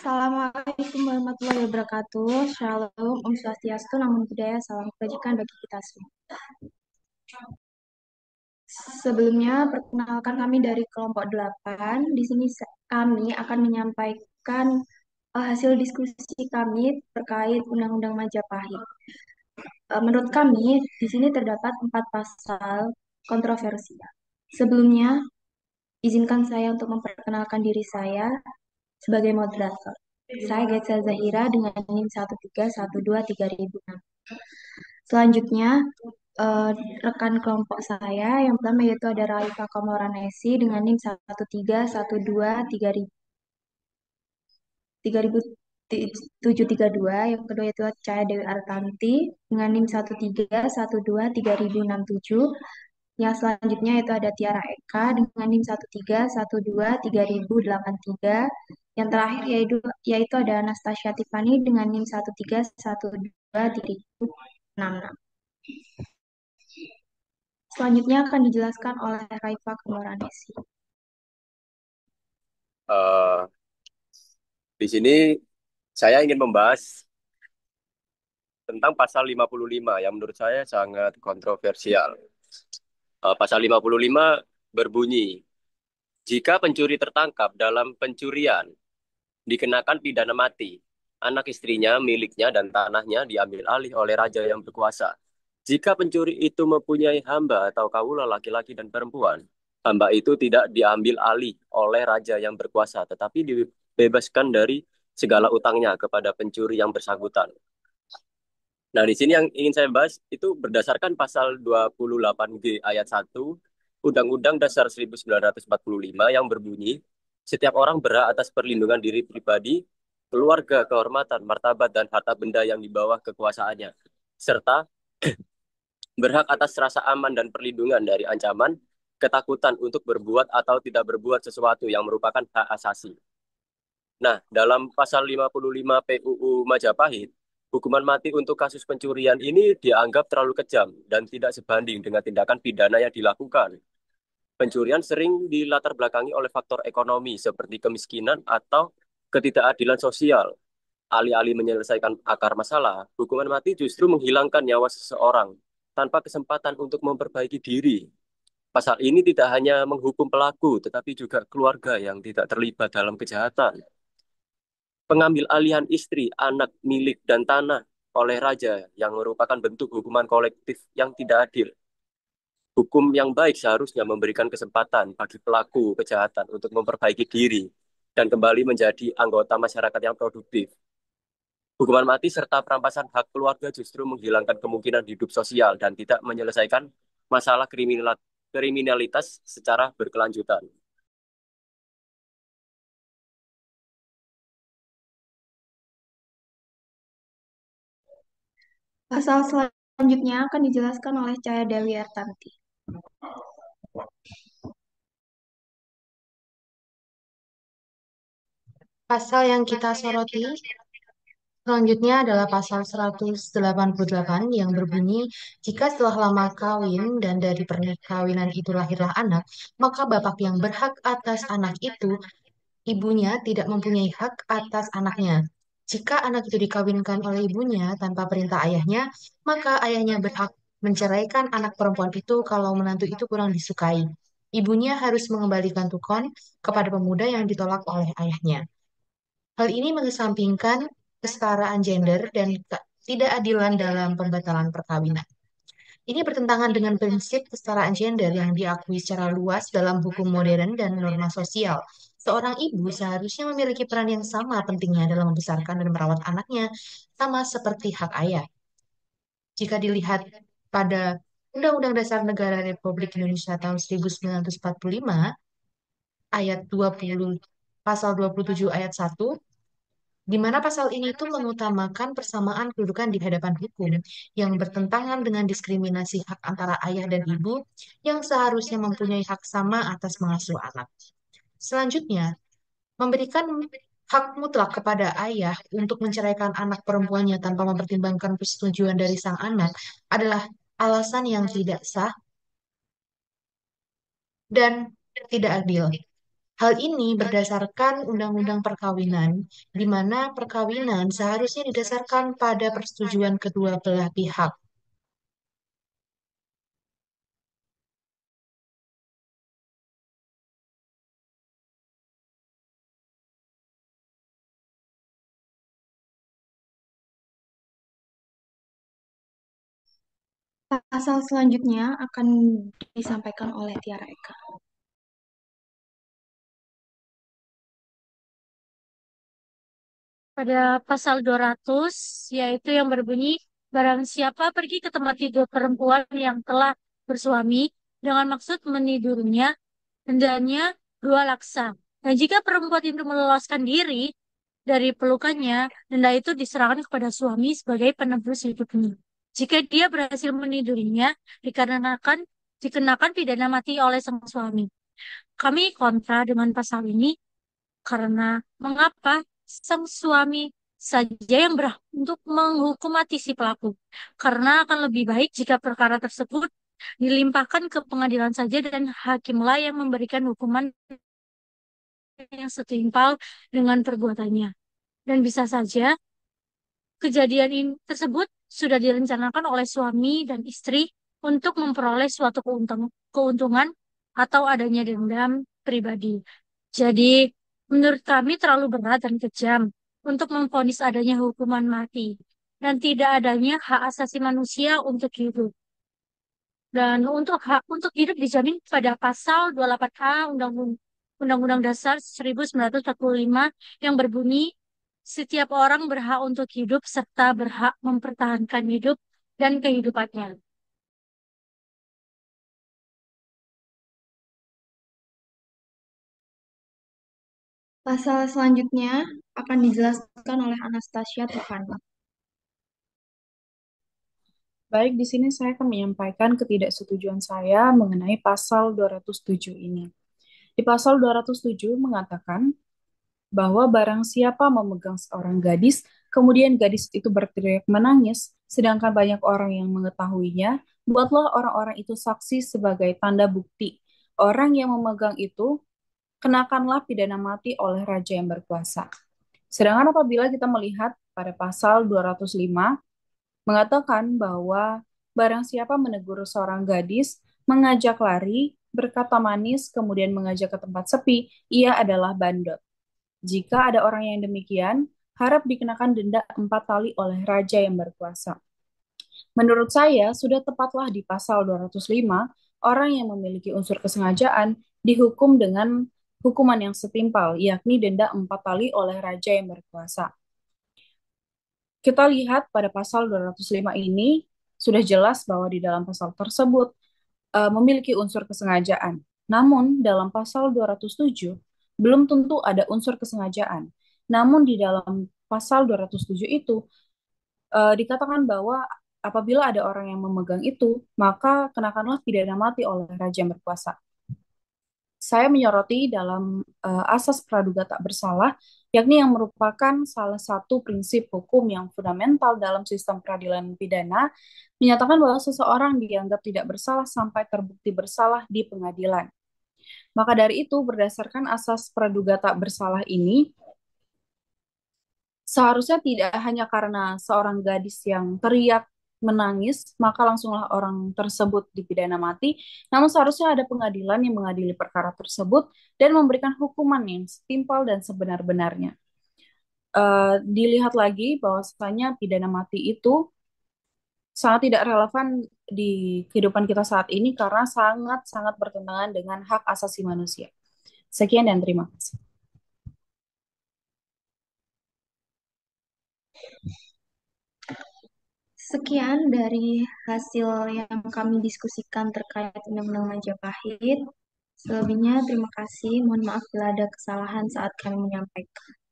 Assalamualaikum warahmatullahi wabarakatuh. Shalom, Om Swastiastu, Namo Buddhaya, salam kebajikan bagi kita semua. Sebelumnya, perkenalkan kami dari kelompok 8. Di sini kami akan menyampaikan hasil diskusi kami terkait Undang-Undang Majapahit. Menurut kami, di sini terdapat 4 pasal kontroversial. Sebelumnya, izinkan saya untuk memperkenalkan diri saya sebagai moderator. Saya Getza Zahira dengan NIM 13123.006. Selanjutnya, eh, rekan kelompok saya yang pertama yaitu ada Raifa Komoranesi dengan NIM 1312332. Yang kedua yaitu Cahaya Dewi Artanti dengan NIM 13123.067. Yang selanjutnya itu ada Tiara Eka dengan NIM 13123.083. Yang terakhir yaitu ada Anastasia Tiffany dengan NIM 13123.066. Selanjutnya akan dijelaskan oleh Raifa Kemoranesi. Eh, di sini saya ingin membahas tentang pasal 55 yang menurut saya sangat kontroversial. Pasal 55 berbunyi, jika pencuri tertangkap dalam pencurian dikenakan pidana mati, anak istrinya, miliknya, dan tanahnya diambil alih oleh raja yang berkuasa. Jika pencuri itu mempunyai hamba atau kaula laki-laki dan perempuan, hamba itu tidak diambil alih oleh raja yang berkuasa, tetapi dibebaskan dari segala utangnya kepada pencuri yang bersangkutan. Nah, di sini yang ingin saya bahas itu berdasarkan pasal 28G ayat 1 Undang-Undang Dasar 1945 yang berbunyi, setiap orang berhak atas perlindungan diri pribadi, keluarga, kehormatan, martabat, dan harta benda yang di bawah kekuasaannya, serta berhak atas rasa aman dan perlindungan dari ancaman, ketakutan untuk berbuat atau tidak berbuat sesuatu yang merupakan hak asasi. Nah, dalam pasal 55 PUU Majapahit, hukuman mati untuk kasus pencurian ini dianggap terlalu kejam dan tidak sebanding dengan tindakan pidana yang dilakukan. Pencurian sering dilatar belakangi oleh faktor ekonomi seperti kemiskinan atau ketidakadilan sosial. Alih-alih menyelesaikan akar masalah, hukuman mati justru menghilangkan nyawa seseorang tanpa kesempatan untuk memperbaiki diri. Pasal ini tidak hanya menghukum pelaku, tetapi juga keluarga yang tidak terlibat dalam kejahatan. Pengambil alihan istri, anak, milik, dan tanah oleh raja yang merupakan bentuk hukuman kolektif yang tidak adil. Hukum yang baik seharusnya memberikan kesempatan bagi pelaku kejahatan untuk memperbaiki diri dan kembali menjadi anggota masyarakat yang produktif. Hukuman mati serta perampasan hak keluarga justru menghilangkan kemungkinan hidup sosial dan tidak menyelesaikan masalah kriminalitas secara berkelanjutan. Pasal selanjutnya akan dijelaskan oleh Cahaya Dewi Artanti. Pasal yang kita soroti selanjutnya adalah pasal 188 yang berbunyi, jika setelah lama kawin dan dari perkawinan itu lahirlah anak, maka bapak yang berhak atas anak itu, ibunya tidak mempunyai hak atas anaknya. Jika anak itu dikawinkan oleh ibunya tanpa perintah ayahnya, maka ayahnya berhak menceraikan anak perempuan itu kalau menantu itu kurang disukai. Ibunya harus mengembalikan tukon kepada pemuda yang ditolak oleh ayahnya. Hal ini mengesampingkan kesetaraan gender dan ketidakadilan dalam pembatalan perkawinan. Ini bertentangan dengan prinsip kesetaraan gender yang diakui secara luas dalam hukum modern dan norma sosial. Seorang ibu seharusnya memiliki peran yang sama pentingnya dalam membesarkan dan merawat anaknya, sama seperti hak ayah. Jika dilihat pada Undang-Undang Dasar Negara Republik Indonesia tahun 1945, ayat 20, pasal 27 ayat 1, di mana pasal ini itu mengutamakan persamaan kedudukan di hadapan hukum yang bertentangan dengan diskriminasi hak antara ayah dan ibu yang seharusnya mempunyai hak sama atas mengasuh anak. Selanjutnya, memberikan hak mutlak kepada ayah untuk menceraikan anak perempuannya tanpa mempertimbangkan persetujuan dari sang anak adalah alasan yang tidak sah dan tidak adil. Hal ini berdasarkan Undang-Undang Perkawinan, di mana perkawinan seharusnya didasarkan pada persetujuan kedua belah pihak. Pasal selanjutnya akan disampaikan oleh Tiara Eka. Pada pasal 200, yaitu yang berbunyi, barang siapa pergi ke tempat tidur perempuan yang telah bersuami dengan maksud menidurnya, dendanya 2 laksa. Dan jika perempuan itu meloloskan diri dari pelukannya, denda itu diserahkan kepada suami sebagai penebus hidupnya. Jika dia berhasil menidurinya, dikarenakan dikenakan pidana mati oleh sang suami. Kami kontra dengan pasal ini karena mengapa sang suami saja yang berhak untuk menghukum mati si pelaku? Karena akan lebih baik jika perkara tersebut dilimpahkan ke pengadilan saja dan hakimlah yang memberikan hukuman yang setimpal dengan perbuatannya. Dan bisa saja kejadian ini tersebut sudah direncanakan oleh suami dan istri untuk memperoleh suatu keuntungan atau adanya dendam pribadi. Jadi, menurut kami terlalu berat dan kejam untuk memvonis adanya hukuman mati dan tidak adanya hak asasi manusia untuk hidup. Dan untuk hak untuk hidup dijamin pada pasal 28A Undang-Undang Dasar 1945 yang berbunyi, setiap orang berhak untuk hidup serta berhak mempertahankan hidup dan kehidupannya. Pasal selanjutnya akan dijelaskan oleh Anastasia Tufana. Baik, di sini saya akan menyampaikan ketidaksetujuan saya mengenai pasal 207 ini. Di pasal 207 mengatakan bahwa barang siapa memegang seorang gadis, kemudian gadis itu berteriak menangis, sedangkan banyak orang yang mengetahuinya, buatlah orang-orang itu saksi sebagai tanda bukti. Orang yang memegang itu kenakanlah pidana mati oleh raja yang berkuasa. Sedangkan apabila kita melihat pada pasal 205, mengatakan bahwa barang siapa menegur seorang gadis, mengajak lari, berkata manis, kemudian mengajak ke tempat sepi, ia adalah bandel. Jika ada orang yang demikian, harap dikenakan denda 4 kali oleh raja yang berkuasa. Menurut saya, sudah tepatlah di pasal 205, orang yang memiliki unsur kesengajaan dihukum dengan hukuman yang setimpal, yakni denda 4 kali oleh raja yang berkuasa. Kita lihat pada pasal 205 ini, sudah jelas bahwa di dalam pasal tersebut memiliki unsur kesengajaan. Namun, dalam pasal 207, belum tentu ada unsur kesengajaan. Namun, di dalam pasal 207 itu, dikatakan bahwa apabila ada orang yang memegang itu, maka kenakanlah pidana mati oleh raja yang berkuasa. Saya menyoroti dalam asas praduga tak bersalah, yakni yang merupakan salah satu prinsip hukum yang fundamental dalam sistem peradilan pidana, menyatakan bahwa seseorang dianggap tidak bersalah sampai terbukti bersalah di pengadilan. Maka dari itu, berdasarkan asas praduga tak bersalah ini, seharusnya tidak hanya karena seorang gadis yang teriak menangis, maka langsunglah orang tersebut dipidana mati, namun seharusnya ada pengadilan yang mengadili perkara tersebut dan memberikan hukuman yang setimpal dan sebenar-benarnya. Dilihat lagi bahwasanya pidana mati itu sangat tidak relevan di kehidupan kita saat ini karena sangat-sangat bertentangan dengan hak asasi manusia. Sekian dan terima kasih. Sekian dari hasil yang kami diskusikan terkait Undang-Undang Majapahit. Selebihnya terima kasih. Mohon maaf bila ada kesalahan saat kami menyampaikan.